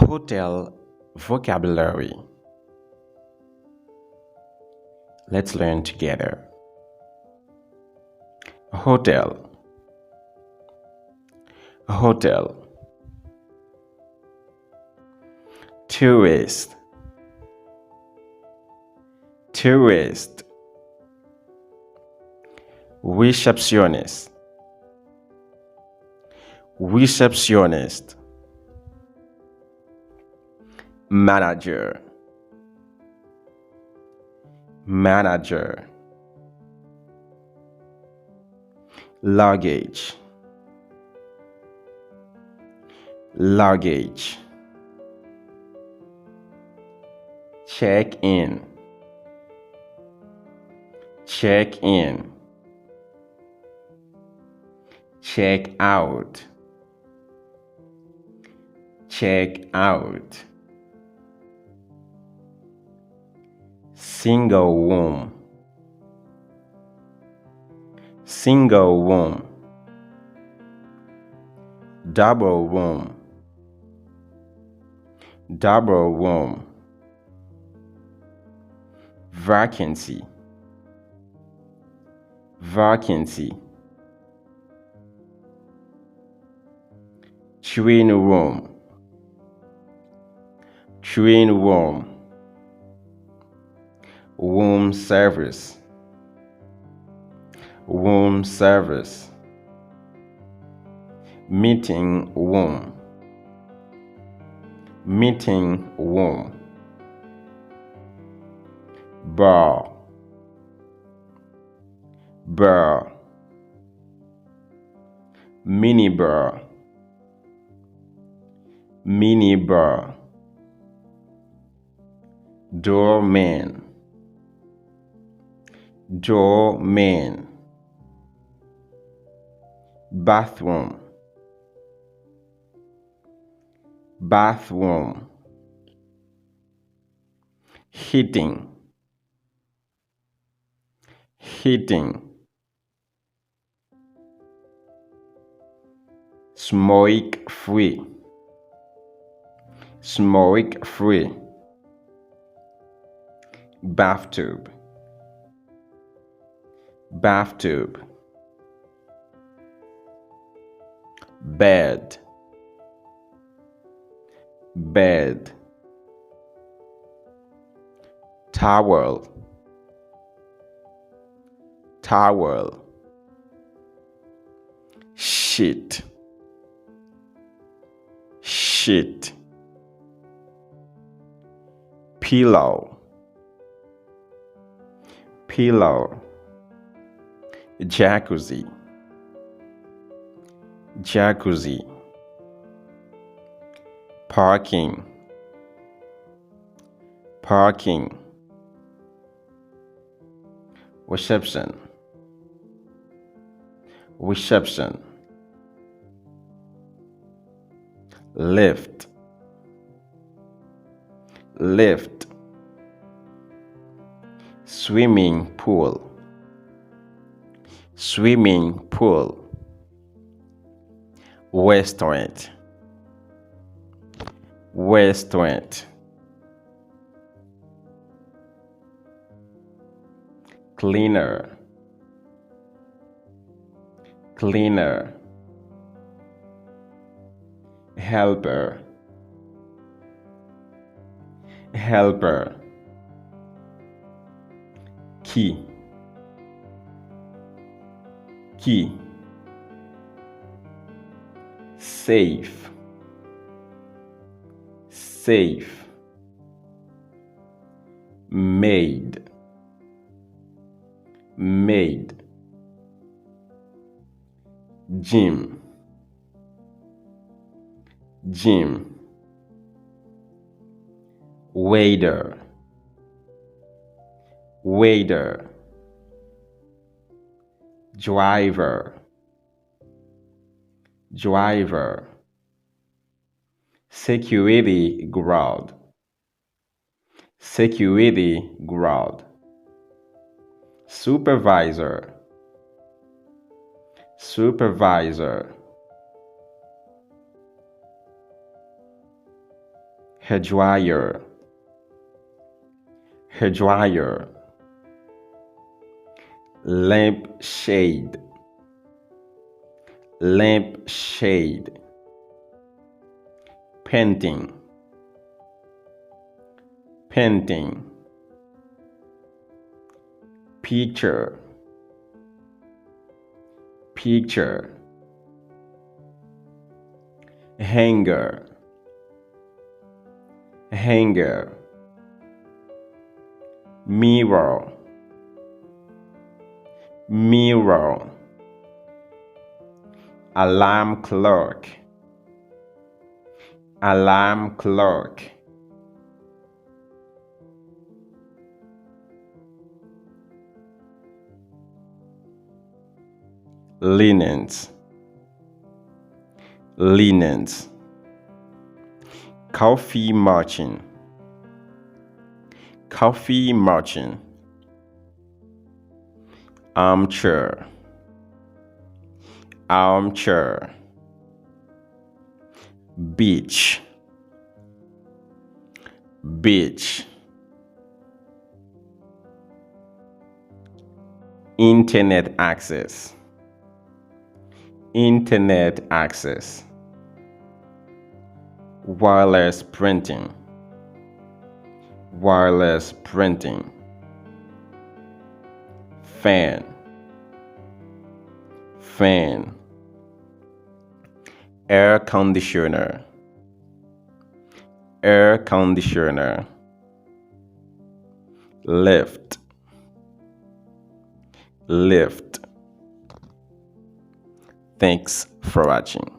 Hotel vocabulary. Let's learn together. Hotel, hotel. Tourist, tourist. Receptionist, receptionist. Manager, manager. Luggage, luggage. Check in, check in. Check out, check out. Single room, single room. Double room, double room. Vacancy, vacancy. Train room, train room. Room service, room service. Meeting room, meeting room. Bar, bar. Mini bar, mini bar. Doorman, doorman. Bathroom, bathroom. Heating, heating. Smoke free, smoke free. Bathtub, bathtub. Bed, bed. Towel, towel. Sheet, sheet. Pillow, pillow. Jacuzzi, jacuzzi. Parking, parking. Reception, reception. Lift, lift. Swimming pool, swimming pool. Restaurant, restaurant. Cleaner, cleaner. Helper, helper. Key, key. Safe, safe. Maid, maid. Gym, gym. Waiter, waiter. Driver, driver. Security guard, security guard. Supervisor, supervisor. Hairdryer. Hairdryer. Lampshade. Lampshade. Painting. Painting. Picture. Picture. Hanger. Hanger. Mirror. Mirror. Alarm clock. Alarm clock. Linens. Linens. Coffee machine. Coffee machine. Armchair. Armchair. Beach. Beach. Internet access. Internet access. Wireless printing. Wireless printing. Fan. Fan. Air conditioner. Air conditioner. Lift. Lift. Thanks for watching.